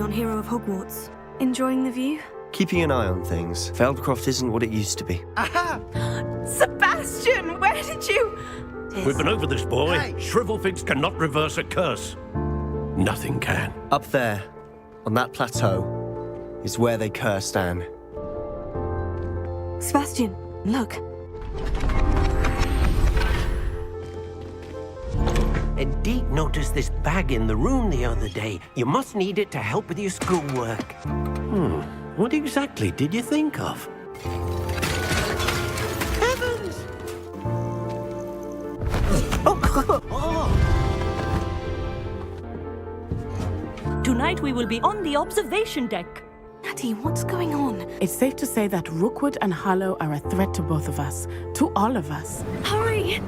on Hero of Hogwarts. Enjoying the view? Keeping an eye on things. Feldcroft isn't what it used to be. Aha! Sebastian, where did you... We've been over this, boy. Hey. Shrivelfigs cannot reverse a curse. Nothing can. Up there, on that plateau, is where they cursed Anne. Sebastian, look. Deke noticed this bag in the room the other day. You must need it to help with your schoolwork. What exactly did you think of? Heavens! Tonight we will be on the observation deck. Natty, what's going on? It's safe to say that Rookwood and Harlow are a threat to both of us. To all of us. Hurry!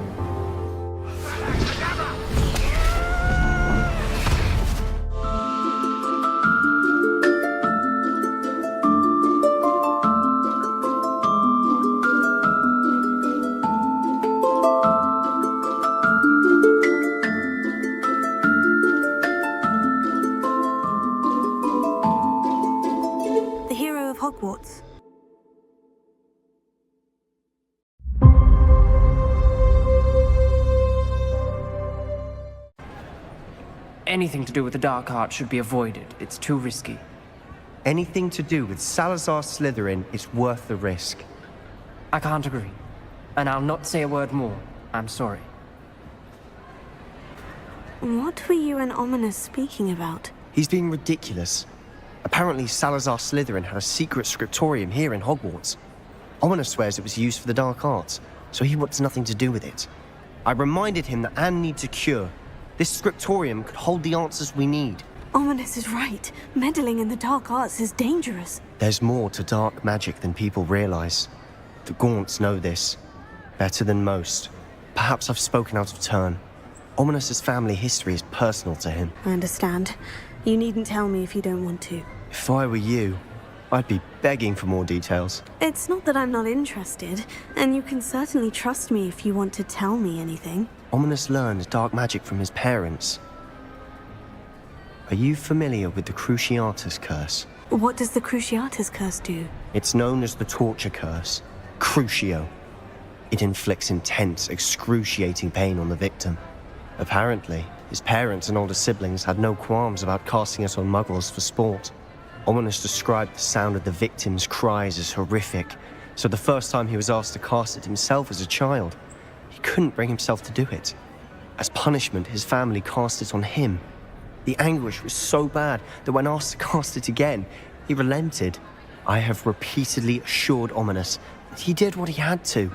The hero of Hogwarts. Anything to do with the dark art should be avoided. It's too risky. Anything to do with Salazar Slytherin is worth the risk. I can't agree. And I'll not say a word more. I'm sorry. What were you and Ominous speaking about? He's being ridiculous. Apparently Salazar Slytherin had a secret scriptorium here in Hogwarts. Ominous swears it was used for the dark arts, so he wants nothing to do with it. I reminded him that Anne needs a cure. This scriptorium could hold the answers we need. Ominous is right. Meddling in the dark arts is dangerous. There's more to dark magic than people realize. The Gaunts know this. Better than most. Perhaps I've spoken out of turn. Ominous's family history is personal to him. I understand. You needn't tell me if you don't want to. If I were you, I'd be begging for more details. It's not that I'm not interested, and you can certainly trust me if you want to tell me anything. Ominous learned dark magic from his parents. Are you familiar with the Cruciatus Curse? What does the Cruciatus Curse do? It's known as the Torture Curse. Crucio. It inflicts intense, excruciating pain on the victim. Apparently, his parents and older siblings had no qualms about casting it on muggles for sport. Ominous described the sound of the victim's cries as horrific, so the first time he was asked to cast it himself as a child, he couldn't bring himself to do it. As punishment, his family cast it on him. The anguish was so bad that when asked to cast it again, he relented. I have repeatedly assured Ominous that he did what he had to,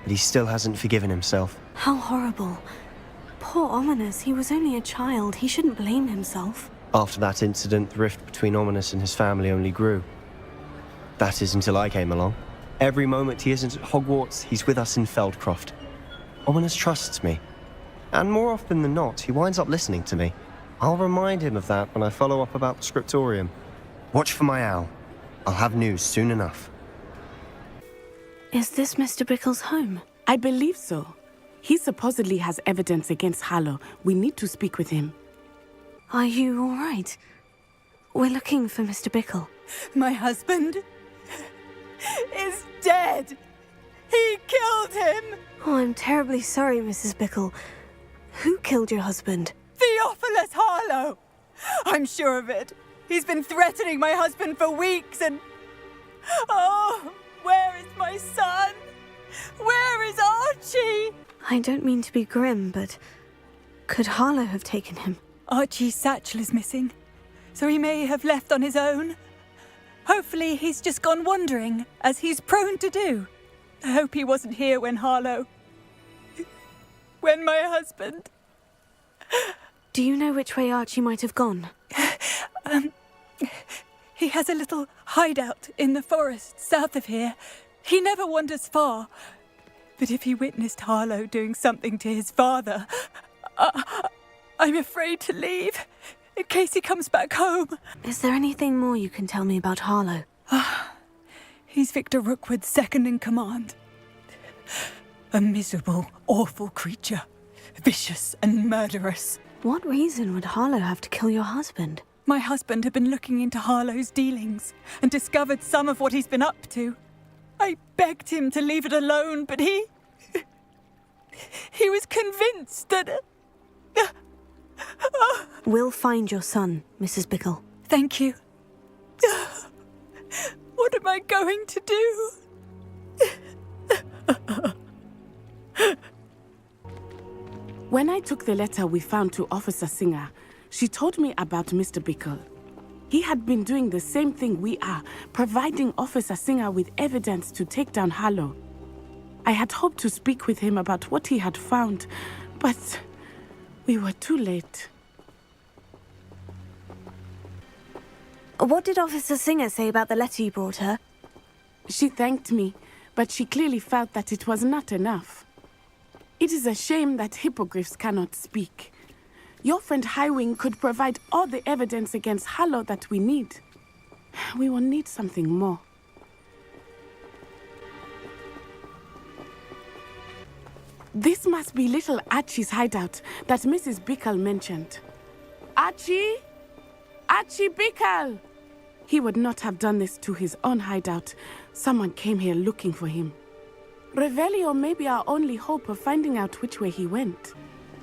but he still hasn't forgiven himself. How horrible. Poor Ominous, he was only a child. He shouldn't blame himself. After that incident, the rift between Ominous and his family only grew. That is until I came along. Every moment he isn't at Hogwarts, he's with us in Feldcroft. Ominous trusts me. And more often than not, he winds up listening to me. I'll remind him of that when I follow up about the scriptorium. Watch for my owl. I'll have news soon enough. Is this Mr. Bickle's home? I believe so. He supposedly has evidence against Harlow. We need to speak with him. Are you all right? We're looking for Mr. Bickle. My husband is dead. He killed him. Oh, I'm terribly sorry, Mrs. Bickle. Who killed your husband? Theophilus Harlow. I'm sure of it. He's been threatening my husband for weeks and... Oh, where is my son? Where is Archie? I don't mean to be grim, but could Harlow have taken him? Archie's satchel is missing, so he may have left on his own. Hopefully he's just gone wandering, as he's prone to do. I hope he wasn't here when when my husband... Do you know which way Archie might have gone? He has a little hideout in the forest south of here. He never wanders far. But if he witnessed Harlow doing something to his father, I'm afraid to leave, in case he comes back home. Is there anything more you can tell me about Harlow? He's Victor Rookwood's second in command. A miserable, awful creature. Vicious and murderous. What reason would Harlow have to kill your husband? My husband had been looking into Harlow's dealings and discovered some of what he's been up to. I begged him to leave it alone, but he was convinced that... We'll find your son, Mrs. Bickle. Thank you. What am I going to do? When I took the letter we found to Officer Singer, she told me about Mr. Bickle. He had been doing the same thing we are, providing Officer Singer with evidence to take down Harlow. I had hoped to speak with him about what he had found, but we were too late. What did Officer Singer say about the letter you brought her? She thanked me, but she clearly felt that it was not enough. It is a shame that hippogriffs cannot speak. Your friend Highwing could provide all the evidence against Harlow that we need. We will need something more. This must be little Archie's hideout that Mrs. Bickle mentioned. Archie? Archie Bickle! He would not have done this to his own hideout. Someone came here looking for him. Revelio may be our only hope of finding out which way he went.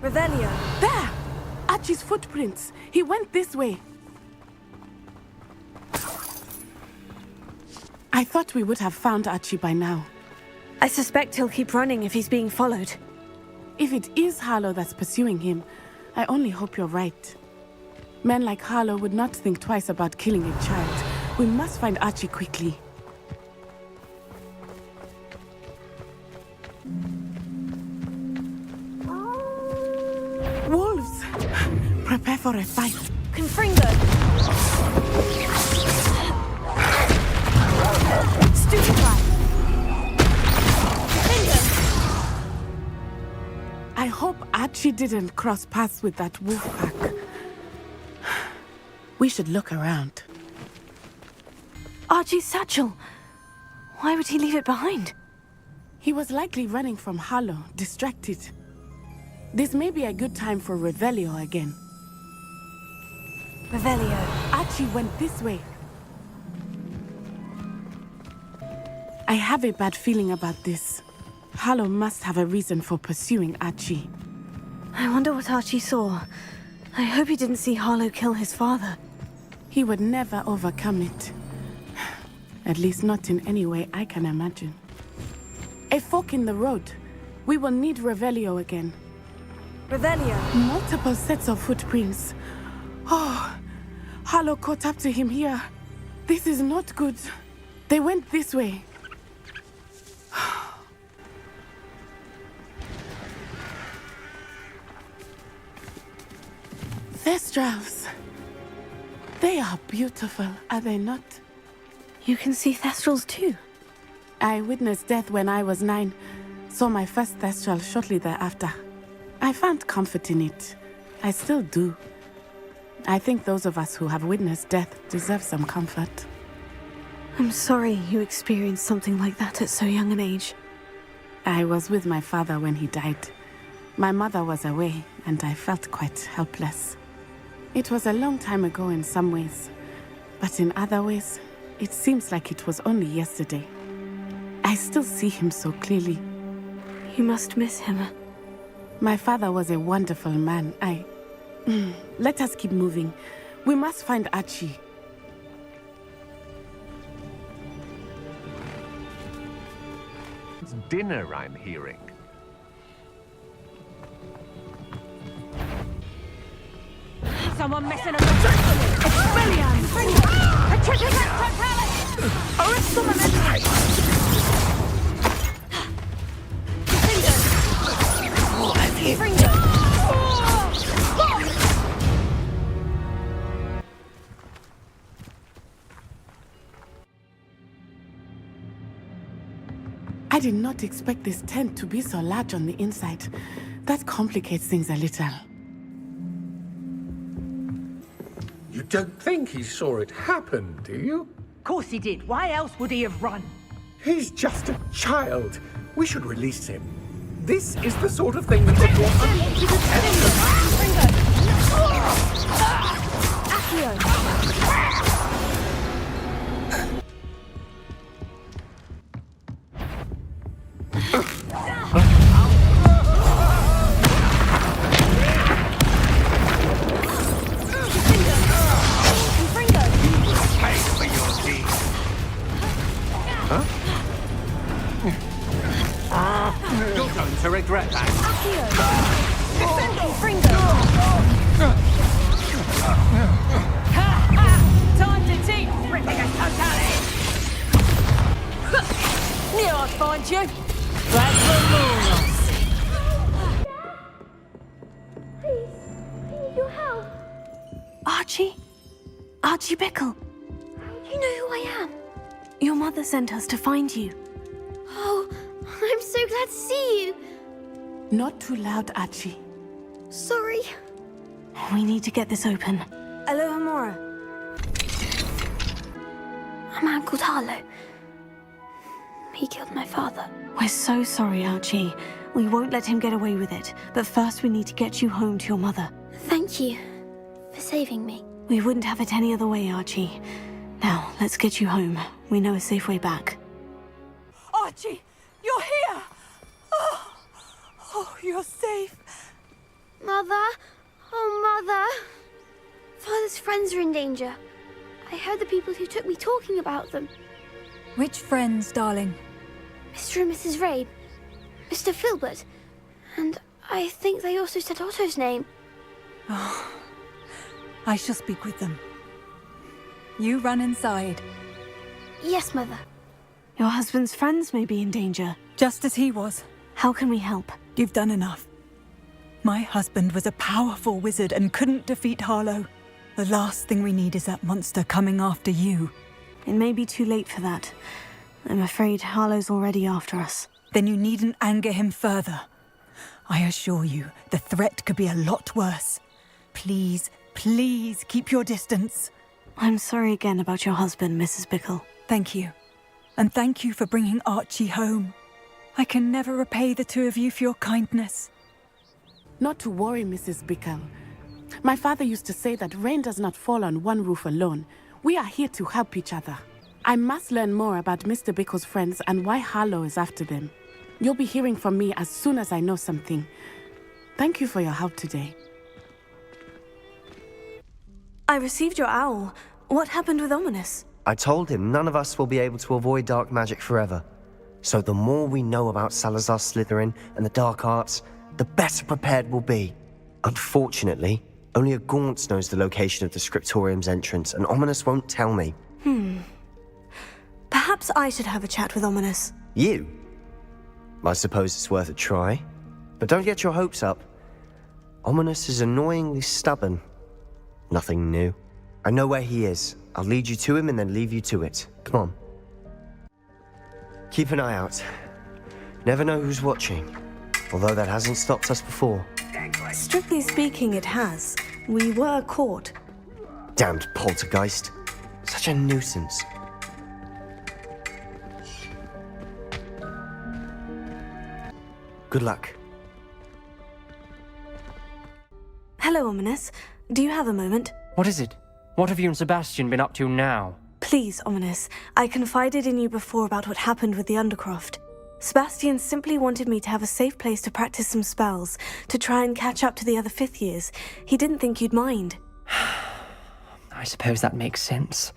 Revelio. There! Archie's footprints. He went this way. I thought we would have found Archie by now. I suspect he'll keep running if he's being followed. If it is Harlow that's pursuing him, I only hope you're right. Men like Harlow would not think twice about killing a child. We must find Archie quickly. Wolves! Prepare for a fight. Confringo! Stupefy! I hope Archie didn't cross paths with that wolf pack. We should look around. Archie's satchel. Why would he leave it behind? He was likely running from Harlow, distracted. This may be a good time for Revelio again. Revelio. Archie went this way. I have a bad feeling about this. Harlow must have a reason for pursuing Archie. I wonder what Archie saw. I hope he didn't see Harlow kill his father. He would never overcome it. At least not in any way I can imagine. A fork in the road. We will need Revelio again. Revelio. Multiple sets of footprints. Oh, Harlow caught up to him here. This is not good. They went this way. Thestrals. They are beautiful, are they not? You can see Thestrals too. I witnessed death when I was 9. Saw my first Thestral shortly thereafter. I found comfort in it. I still do. I think those of us who have witnessed death deserve some comfort. I'm sorry you experienced something like that at so young an age. I was with my father when he died. My mother was away, and I felt quite helpless. It was a long time ago in some ways, but in other ways, it seems like it was only yesterday. I still see him so clearly. You must miss him. My father was a wonderful man. Let us keep moving. We must find Archie. It's dinner, I'm hearing. Someone messing around. Expelliarm! Arrest them I did not expect this tent to be so large on the inside. That complicates things a little. You don't think he saw it happen, do you? Of course he did. Why else would he have run? He's just a child. We should release him. This is the sort of thing that would draw Pay for your deeds. You're going to regret that. Time to teach Ridiculous totality! Knew I'd find you. Glad for Please, I need your help. Archie? Archie Bickle. You know who I am? Your mother sent us to find you. Oh, I'm so glad to see you. Not too loud, Archie. Sorry. We need to get this open. Aloha Mora. A man called Harlow. He killed my father. We're so sorry, Archie. We won't let him get away with it. But first we need to get you home to your mother. Thank you for saving me. We wouldn't have it any other way, Archie. Now, let's get you home. We know a safe way back. Archie, you're here! Oh, you're safe. Mother? Oh, Mother. Father's friends are in danger. I heard the people who took me talking about them. Which friends, darling? Mr. and Mrs. Rabe. Mr. Filbert. And I think they also said Otto's name. Oh, I shall speak with them. You run inside. Yes, Mother. Your husband's friends may be in danger. Just as he was. How can we help? You've done enough. My husband was a powerful wizard and couldn't defeat Harlow. The last thing we need is that monster coming after you. It may be too late for that. I'm afraid Harlow's already after us. Then you needn't anger him further. I assure you, the threat could be a lot worse. Please, please keep your distance. I'm sorry again about your husband, Mrs. Bickle. Thank you. And thank you for bringing Archie home. I can never repay the two of you for your kindness. Not to worry, Mrs. Bickle. My father used to say that rain does not fall on one roof alone. We are here to help each other. I must learn more about Mr. Bickle's friends and why Harlow is after them. You'll be hearing from me as soon as I know something. Thank you for your help today. I received your owl. What happened with Ominous? I told him none of us will be able to avoid dark magic forever. So the more we know about Salazar Slytherin and the dark arts, the better prepared we'll be. Unfortunately, only a Gaunt knows the location of the Scriptorium's entrance, and Ominous won't tell me. Perhaps I should have a chat with Ominous. You? I suppose it's worth a try. But don't get your hopes up. Ominous is annoyingly stubborn. Nothing new. I know where he is. I'll lead you to him and then leave you to it. Come on. Keep an eye out. Never know who's watching. Although that hasn't stopped us before. Strictly speaking, it has. We were caught. Damned poltergeist. Such a nuisance. Good luck. Hello, Ominous. Do you have a moment? What is it? What have you and Sebastian been up to now? Please, Ominous. I confided in you before about what happened with the Undercroft. Sebastian simply wanted me to have a safe place to practice some spells, to try and catch up to the other fifth years. He didn't think you'd mind. I suppose that makes sense.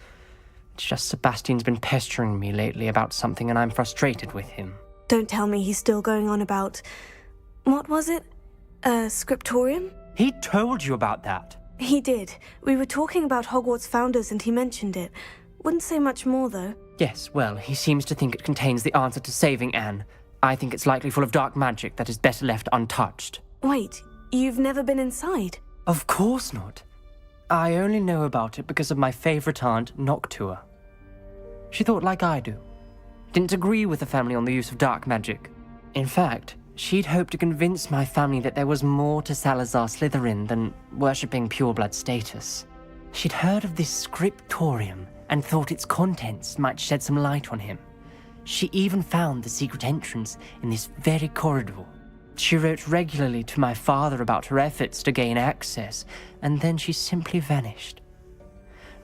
It's just Sebastian's been pestering me lately about something and I'm frustrated with him. Don't tell me he's still going on about... What was it? Scriptorium? He told you about that? He did. We were talking about Hogwarts founders and he mentioned it. Wouldn't say much more, though. Yes, well, he seems to think it contains the answer to saving Anne. I think it's likely full of dark magic that is better left untouched. Wait, you've never been inside? Of course not. I only know about it because of my favorite aunt, Noctua. She thought like I do. Didn't agree with the family on the use of dark magic. In fact, she'd hoped to convince my family that there was more to Salazar Slytherin than worshipping pureblood status. She'd heard of this scriptorium and thought its contents might shed some light on him. She even found the secret entrance in this very corridor. She wrote regularly to my father about her efforts to gain access, and then she simply vanished.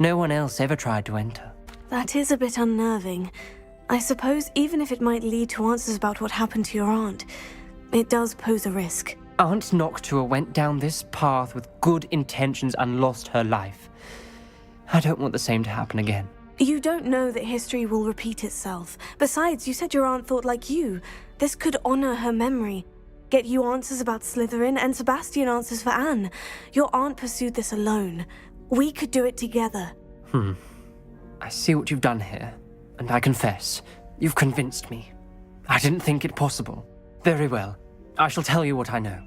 No one else ever tried to enter. That is a bit unnerving. I suppose even if it might lead to answers about what happened to your aunt, it does pose a risk. Aunt Noctua went down this path with good intentions and lost her life. I don't want the same to happen again. You don't know that history will repeat itself. Besides, you said your aunt thought like you. This could honor her memory. Get you answers about Slytherin, and Sebastian answers for Anne. Your aunt pursued this alone. We could do it together. I see what you've done here, and I confess, you've convinced me. I didn't think it possible. Very well. I shall tell you what I know.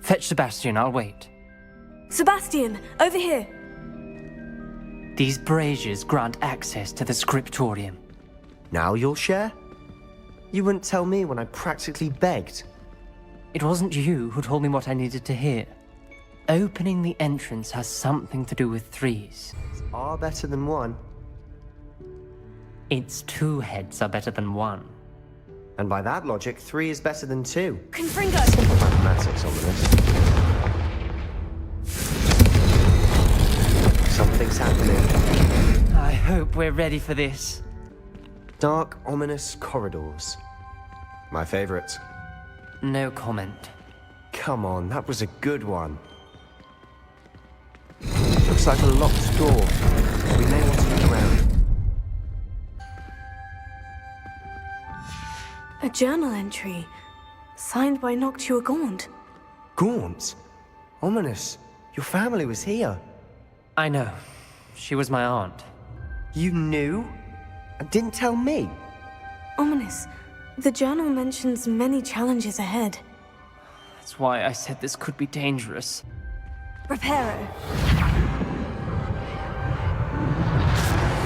Fetch Sebastian, I'll wait. Sebastian, over here. These braziers grant access to the scriptorium. Now you'll share? You wouldn't tell me when I practically begged. It wasn't you who told me what I needed to hear. Opening the entrance has something to do with threes. Are better than one. Its 2 heads are better than 1. And by that logic, 3 is better than 2. Confringo! Simple mathematics on this. Something's happening. I hope we're ready for this. Dark, ominous corridors. My favorite. No comment. Come on, that was a good one. Looks like a locked door. We may want to look around. A journal entry. Signed by Noctua Gaunt. Gaunt? Ominous. Your family was here. I know. She was my aunt. You knew? And didn't tell me? Ominous. The journal mentions many challenges ahead. That's why I said this could be dangerous. Reparo.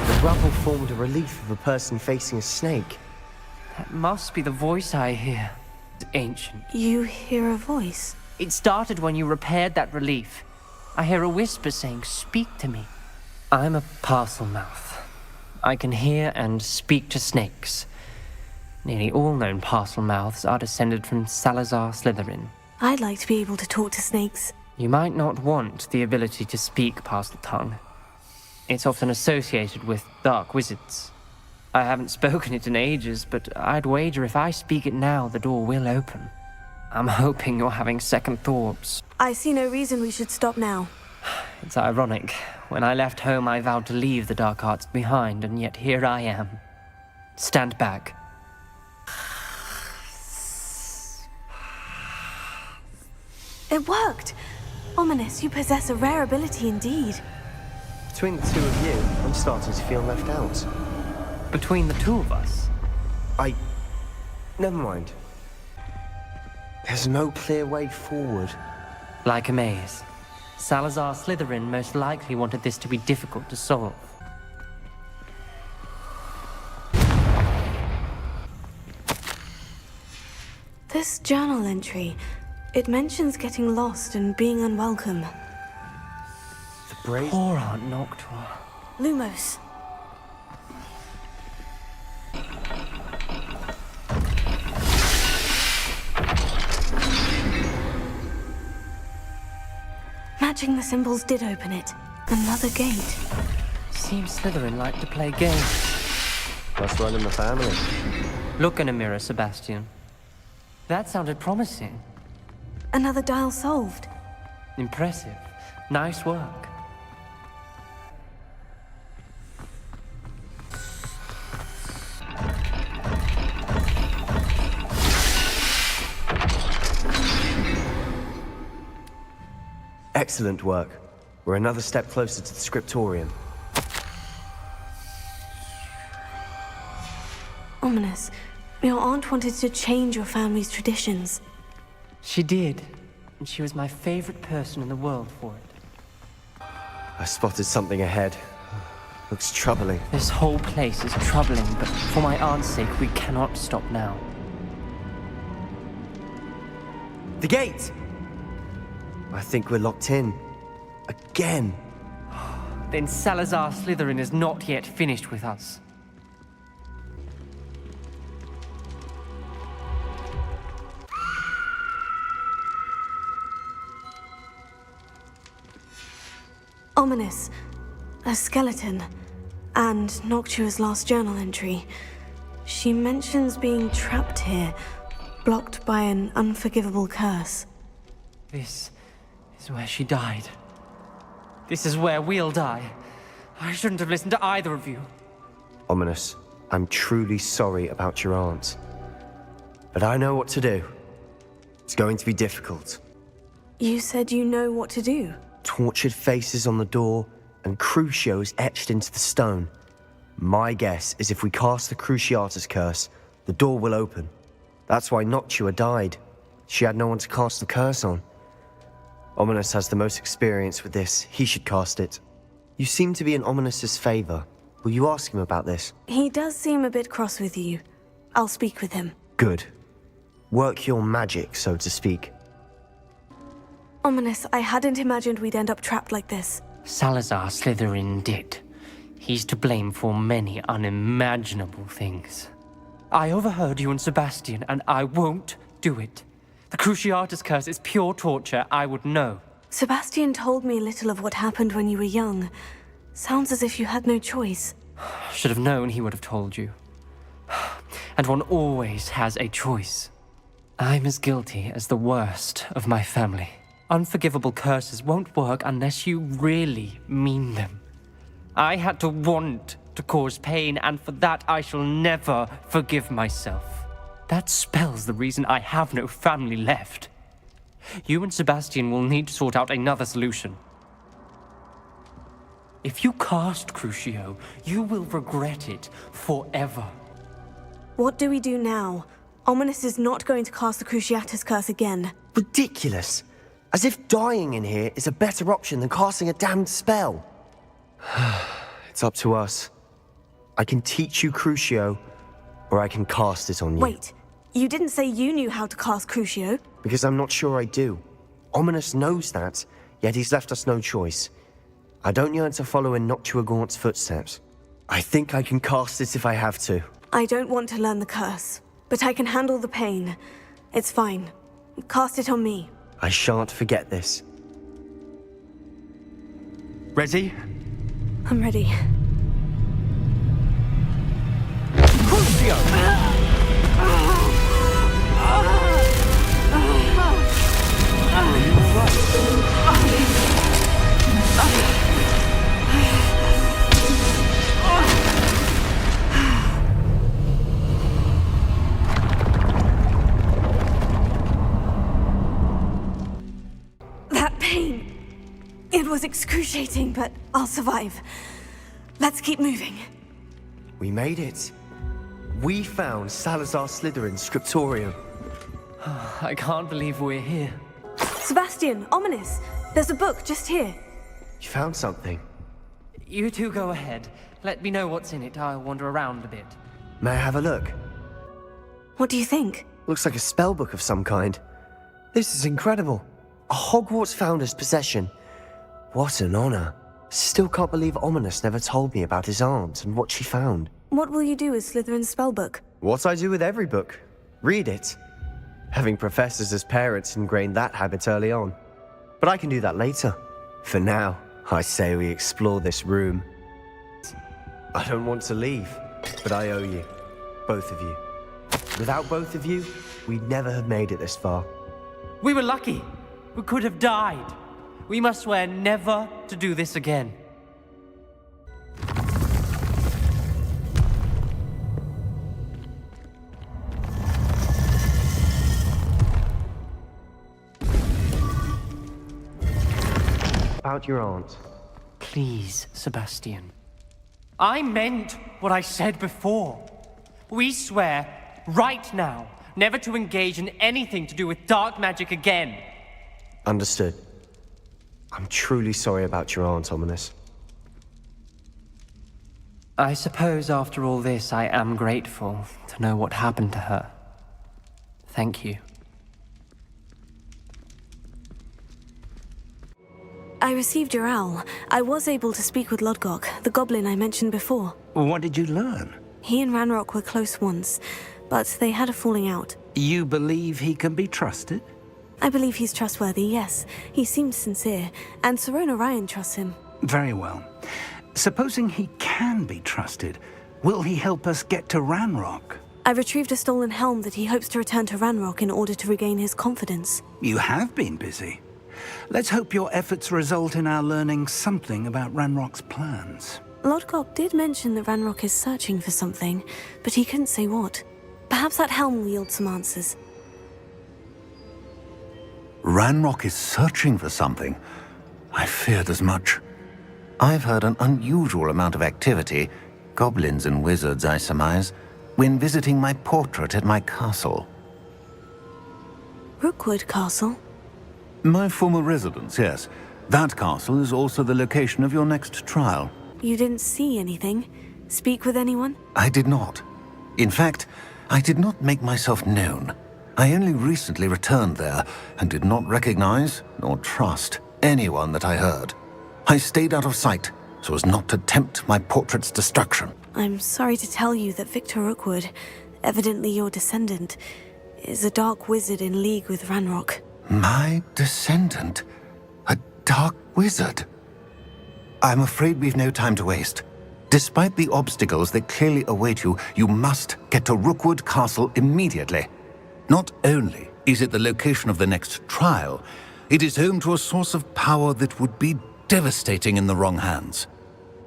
The rubble formed a relief of a person facing a snake. That must be the voice I hear. It's ancient. You hear a voice? It started when you repaired that relief. I hear a whisper saying, "Speak to me." I'm a parcel mouth. I can hear and speak to snakes. Nearly all known parcel mouths are descended from Salazar Slytherin. I'd like to be able to talk to snakes. You might not want the ability to speak parcel tongue. It's often associated with dark wizards. I haven't spoken it in ages, but I'd wager if I speak it now, the door will open. I'm hoping you're having second thoughts. I see no reason we should stop now. It's ironic. When I left home, I vowed to leave the dark arts behind, and yet here I am. Stand back. It worked! Ominous, you possess a rare ability indeed. Between the two of you, I'm starting to feel left out. Between the two of us? Never mind. There's no clear way forward. Like a maze. Salazar Slytherin most likely wanted this to be difficult to solve. This journal entry, it mentions getting lost and being unwelcome. The brave... Poor Aunt Noctua. Lumos. Matching the symbols did open it. Another gate. Seems Slytherin like to play games. Must run in the family. Look in a mirror, Sebastian. That sounded promising. Another dial solved. Impressive. Nice work. Excellent work. We're another step closer to the scriptorium. Ominous. Your aunt wanted to change your family's traditions. She did. And she was my favorite person in the world for it. I spotted something ahead. Looks troubling. This whole place is troubling, but for my aunt's sake, we cannot stop now. The gate! I think we're locked in. Again. Then Salazar Slytherin is not yet finished with us. Ominous. A skeleton. And Noctua's last journal entry. She mentions being trapped here, blocked by an unforgivable curse. This is where she died. This is where we'll die. I shouldn't have listened to either of you. Ominous, I'm truly sorry about your aunt. But I know what to do. It's going to be difficult. You said you know what to do. Tortured faces on the door, and Crucios etched into the stone. My guess is if we cast the Cruciatus curse, the door will open. That's why Noctua died. She had no one to cast the curse on. Ominous has the most experience with this. He should cast it. You seem to be in Ominous's favor. Will you ask him about this? He does seem a bit cross with you. I'll speak with him. Good. Work your magic, so to speak. Ominous, I hadn't imagined we'd end up trapped like this. Salazar Slytherin did. He's to blame for many unimaginable things. I overheard you and Sebastian, and I won't do it. The Cruciatus curse is pure torture, I would know. Sebastian told me a little of what happened when you were young. Sounds as if you had no choice. Should have known he would have told you. And one always has a choice. I'm as guilty as the worst of my family. Unforgivable curses won't work unless you really mean them. I had to want to cause pain, and for that I shall never forgive myself. That spells the reason I have no family left. You and Sebastian will need to sort out another solution. If you cast Crucio, you will regret it forever. What do we do now? Ominous is not going to cast the Cruciatus curse again. Ridiculous. As if dying in here is a better option than casting a damned spell. It's up to us. I can teach you Crucio, or I can cast it on you. Wait, you didn't say you knew how to cast Crucio? Because I'm not sure I do. Ominous knows that, yet he's left us no choice. I don't yearn to follow in Noctua Gaunt's footsteps. I think I can cast it if I have to. I don't want to learn the curse, but I can handle the pain. It's fine. Cast it on me. I shan't forget this. Ready? I'm ready. That pain. It was excruciating, but I'll survive. Let's keep moving. We made it. We found Salazar Slytherin's scriptorium. I can't believe we're here. Sebastian, Ominous, there's a book just here. You found something. You two go ahead. Let me know what's in it. I'll wander around a bit. May I have a look? What do you think? Looks like a spell book of some kind. This is incredible. A Hogwarts founder's possession. What an honor. Still can't believe Ominous never told me about his aunt and what she found. What will you do with Slytherin's spellbook? What I do with every book. Read it. Having professors as parents ingrained that habit early on. But I can do that later. For now, I say we explore this room. I don't want to leave, but I owe you. Both of you. Without both of you, we'd never have made it this far. We were lucky. We could have died. We must swear never to do this again. About your aunt. Please, Sebastian. I meant what I said before. We swear, right now, never to engage in anything to do with dark magic again. Understood. I'm truly sorry about your aunt, Ominous. I suppose after all this, I am grateful to know what happened to her. Thank you. I received your owl. I was able to speak with Lodgok, the goblin I mentioned before. What did you learn? He and Ranrock were close once, but they had a falling out. You believe he can be trusted? I believe he's trustworthy, yes. He seems sincere, and Sirona Ryan trusts him. Very well. Supposing he can be trusted, will he help us get to Ranrock? I retrieved a stolen helm that he hopes to return to Ranrock in order to regain his confidence. You have been busy. Let's hope your efforts result in our learning something about Ranrock's plans. Lodgok did mention that Ranrock is searching for something, but he couldn't say what. Perhaps that helm will yield some answers. Ranrock is searching for something? I feared as much. I've heard an unusual amount of activity, goblins and wizards, I surmise, when visiting my portrait at my castle. Rookwood Castle? My former residence, yes. That castle is also the location of your next trial. You didn't see anything? Speak with anyone? I did not. In fact, I did not make myself known. I only recently returned there and did not recognize nor trust anyone that I heard. I stayed out of sight so as not to tempt my portrait's destruction. I'm sorry to tell you that Victor Rookwood, evidently your descendant, is a dark wizard in league with Ranrock. My descendant? A dark wizard? I'm afraid we've no time to waste. Despite the obstacles that clearly await you, you must get to Rookwood Castle immediately. Not only is it the location of the next trial, it is home to a source of power that would be devastating in the wrong hands.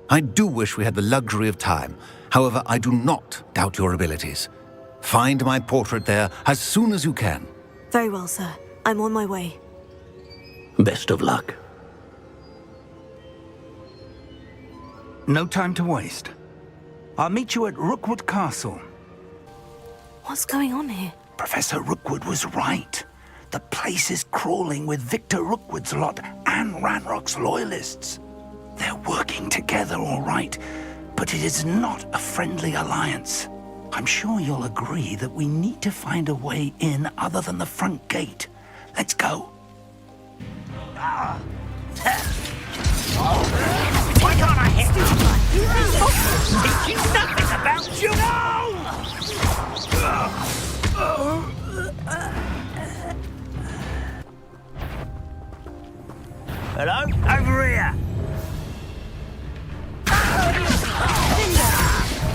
I do wish we had the luxury of time. However, I do not doubt your abilities. Find my portrait there as soon as you can. Very well, sir. I'm on my way. Best of luck. No time to waste. I'll meet you at Rookwood Castle. What's going on here? Professor Rookwood was right. The place is crawling with Victor Rookwood's lot and Ranrock's loyalists. They're working together, all right, but it is not a friendly alliance. I'm sure you'll agree that we need to find a way in other than the front gate. Let's go. Why can't I hit you? Thinking nothing about you! Hello? Over here!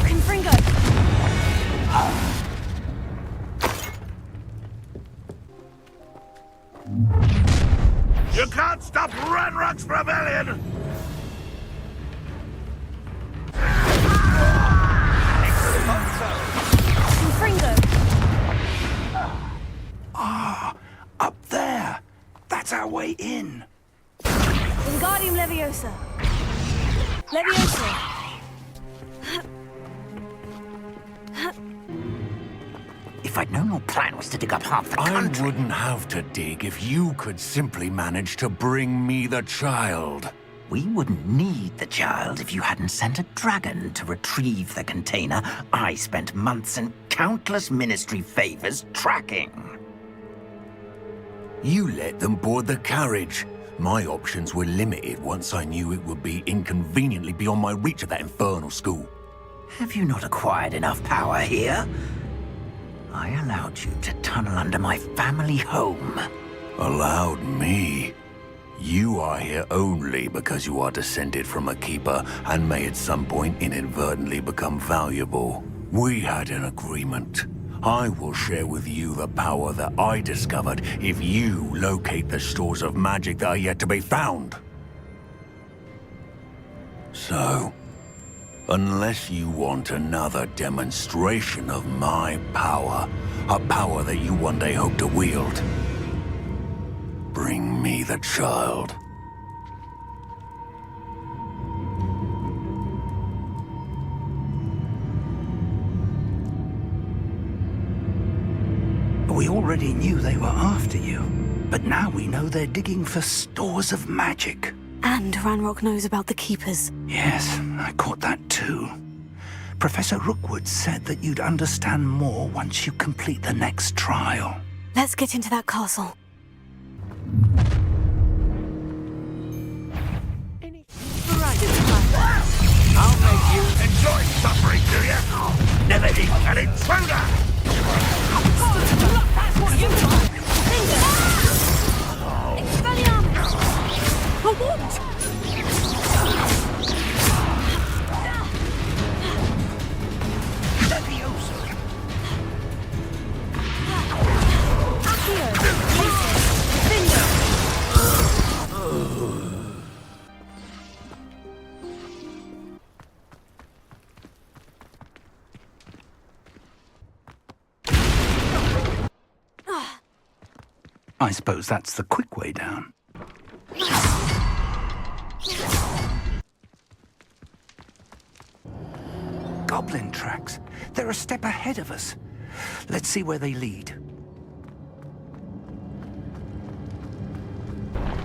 Confringo! You can't stop Ranrock's rebellion! Confringo! Up there. That's our way in. Wingardium Leviosa! Leviosa! If I'd known your plan was to dig up half the country... I wouldn't have to dig if you could simply manage to bring me the child. We wouldn't need the child if you hadn't sent a dragon to retrieve the container I spent months and countless ministry favors tracking. You let them board the carriage. My options were limited once I knew it would be inconveniently beyond my reach at that infernal school. Have you not acquired enough power here? I allowed you to tunnel under my family home. Allowed me? You are here only because you are descended from a keeper and may at some point inadvertently become valuable. We had an agreement. I will share with you the power that I discovered if you locate the stores of magic that are yet to be found. So, unless you want another demonstration of my power, a power that you one day hope to wield, bring me the child. We already knew they were after you, but now we know they're digging for stores of magic. And Ranrock knows about the Keepers. Yes, I caught that too. Professor Rookwood said that you'd understand more once you complete the next trial. Let's get into that castle. I'll make you enjoy suffering, do you? Never be an intruder! That's what you want! Expelliarmus! For what? I suppose that's the quick way down. Goblin tracks. They're a step ahead of us. Let's see where they lead.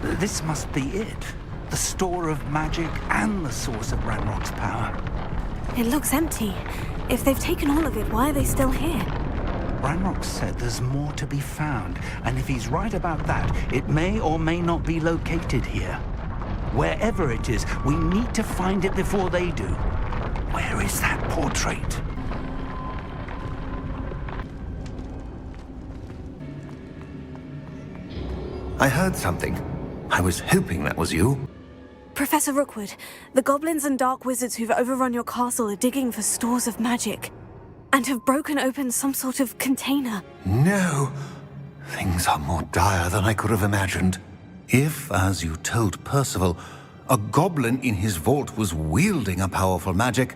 This must be it. The store of magic and the source of Ranrock's power. It looks empty. If they've taken all of it, why are they still here? Ranrock said there's more to be found, and if he's right about that, it may or may not be located here. Wherever it is, we need to find it before they do. Where is that portrait? I heard something. I was hoping that was you. Professor Rookwood, the goblins and dark wizards who've overrun your castle are digging for stores of magic, and have broken open some sort of container. No. Things are more dire than I could have imagined. If, as you told Percival, a goblin in his vault was wielding a powerful magic,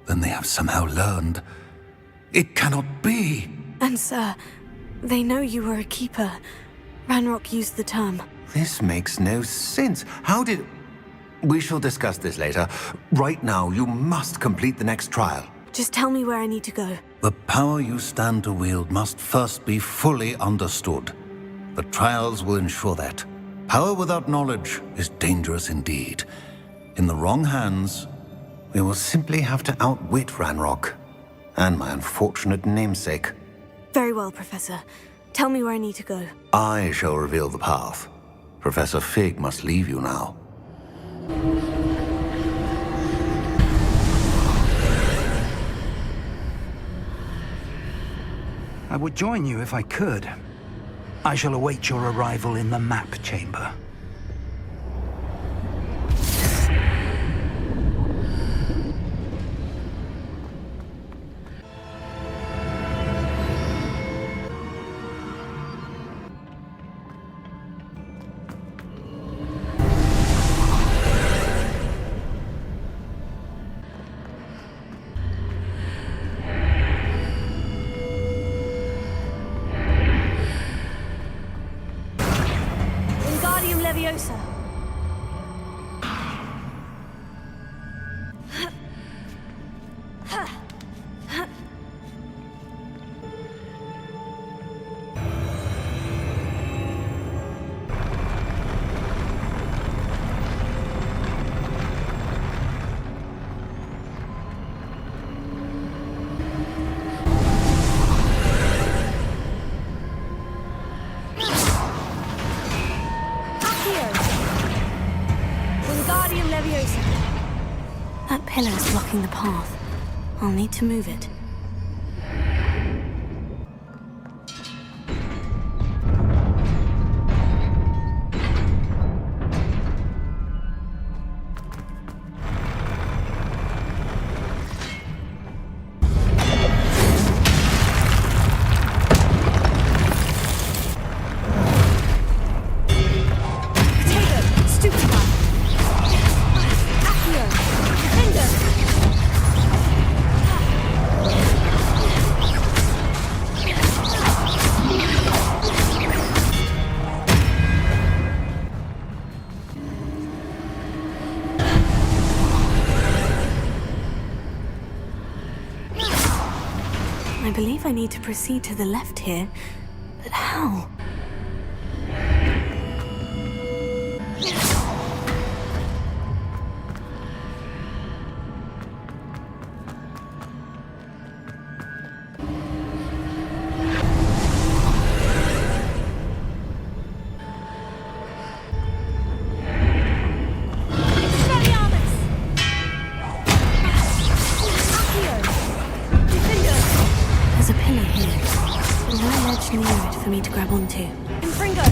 then they have somehow learned. It cannot be. And sir, they know you were a keeper. Ranrock used the term. This makes no sense. How did... We shall discuss this later. Right now, you must complete the next trial. Just tell me where I need to go. The power you stand to wield must first be fully understood. The trials will ensure that. Power without knowledge is dangerous indeed. In the wrong hands, we will simply have to outwit Ranrock and my unfortunate namesake. Very well, Professor. Tell me where I need to go. I shall reveal the path. Professor Fig must leave you now. I would join you if I could. I shall await your arrival in the map chamber. Leviosa. That pillar is blocking the path. I'll need to move it. I believe I need to proceed to the left here, but how? Near it for me to grab onto. Infringo!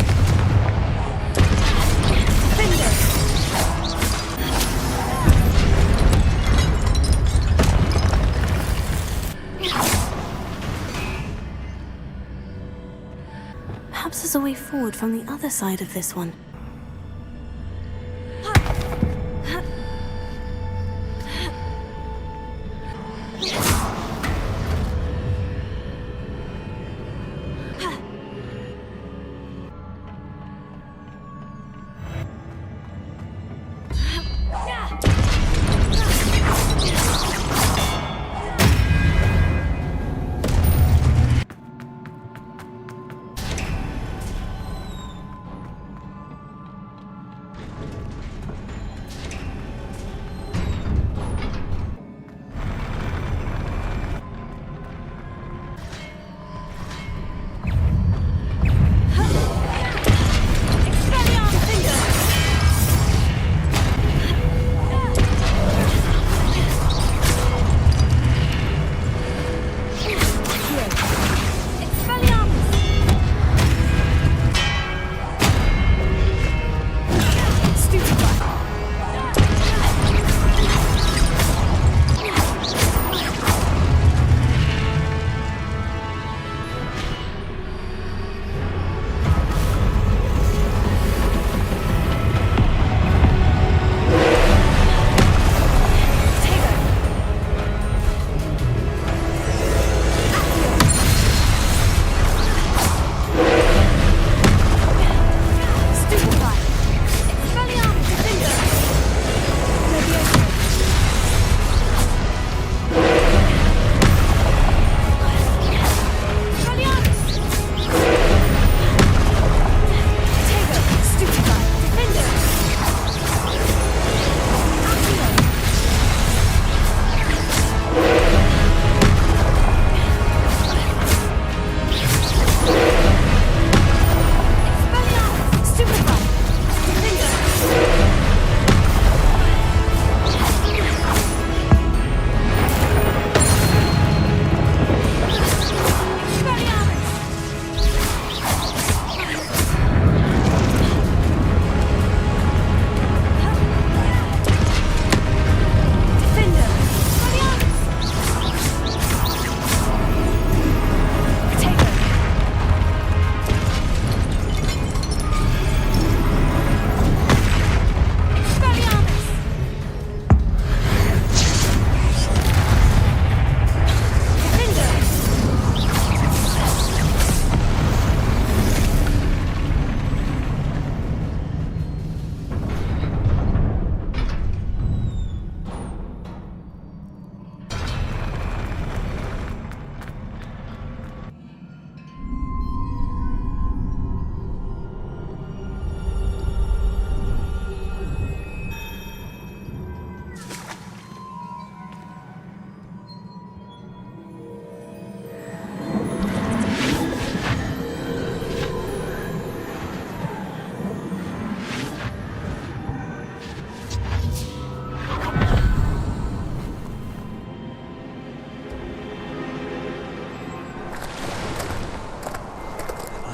Perhaps there's a way forward from the other side of this one.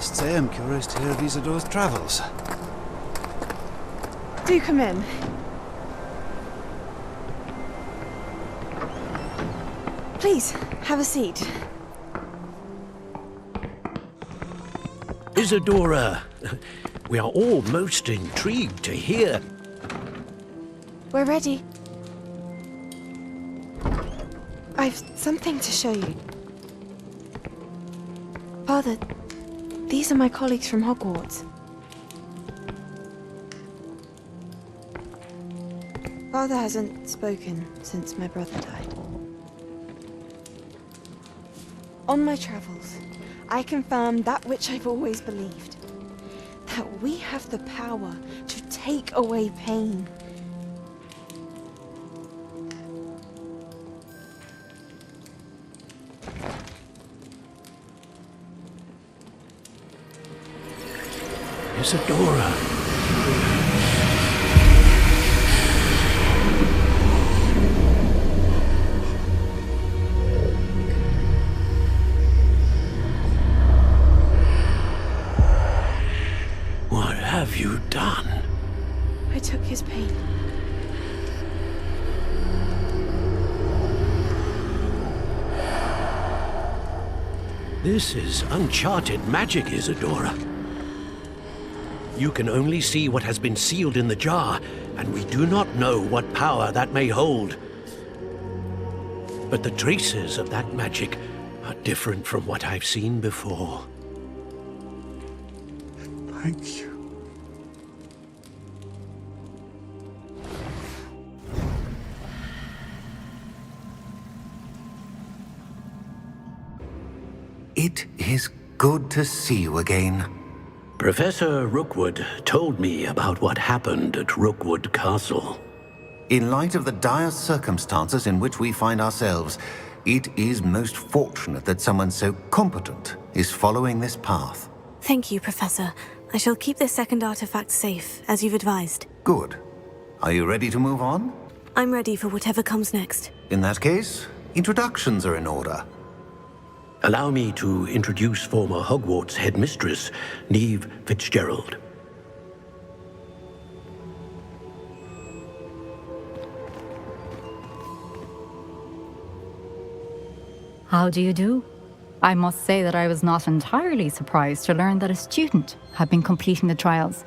Must say I'm curious to hear of Isadore's travels. Do come in. Please, have a seat. Isadora, we are all most intrigued to hear. We're ready. I've something to show you. Father, these are my colleagues from Hogwarts. Father hasn't spoken since my brother died. On my travels, I confirmed that which I've always believed. That we have the power to take away pain. Isadora. What have you done? I took his pain. This is uncharted magic, Isadora. You can only see what has been sealed in the jar, and we do not know what power that may hold. But the traces of that magic are different from what I've seen before. Thank you. It is good to see you again. Professor Rookwood told me about what happened at Rookwood Castle. In light of the dire circumstances in which we find ourselves, it is most fortunate that someone so competent is following this path. Thank you, Professor. I shall keep this second artifact safe, as you've advised. Good. Are you ready to move on? I'm ready for whatever comes next. In that case, introductions are in order. Allow me to introduce former Hogwarts headmistress, Neve Fitzgerald. How do you do? I must say that I was not entirely surprised to learn that a student had been completing the trials.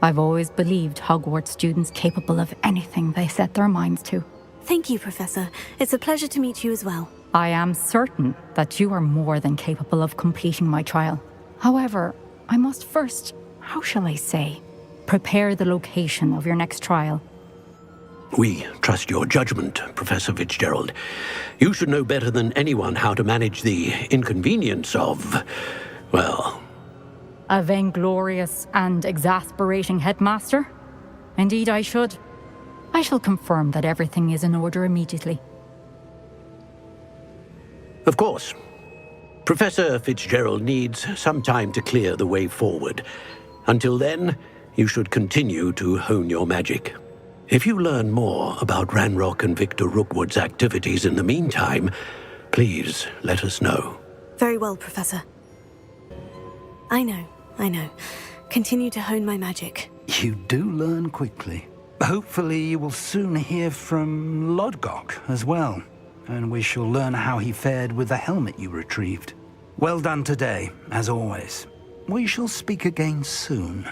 I've always believed Hogwarts students capable of anything they set their minds to. Thank you, Professor. It's a pleasure to meet you as well. I am certain that you are more than capable of completing my trial. However, I must first, how shall I say, prepare the location of your next trial. We trust your judgment, Professor Fitzgerald. You should know better than anyone how to manage the inconvenience of, well... A vainglorious and exasperating headmaster? Indeed I should. I shall confirm that everything is in order immediately. Of course. Professor Fitzgerald needs some time to clear the way forward. Until then, you should continue to hone your magic. If you learn more about Ranrock and Victor Rookwood's activities in the meantime, please let us know. Very well, Professor. I know. Continue to hone my magic. You do learn quickly. Hopefully you will soon hear from Lodgok as well, and we shall learn how he fared with the helmet you retrieved. Well done today, as always. We shall speak again soon.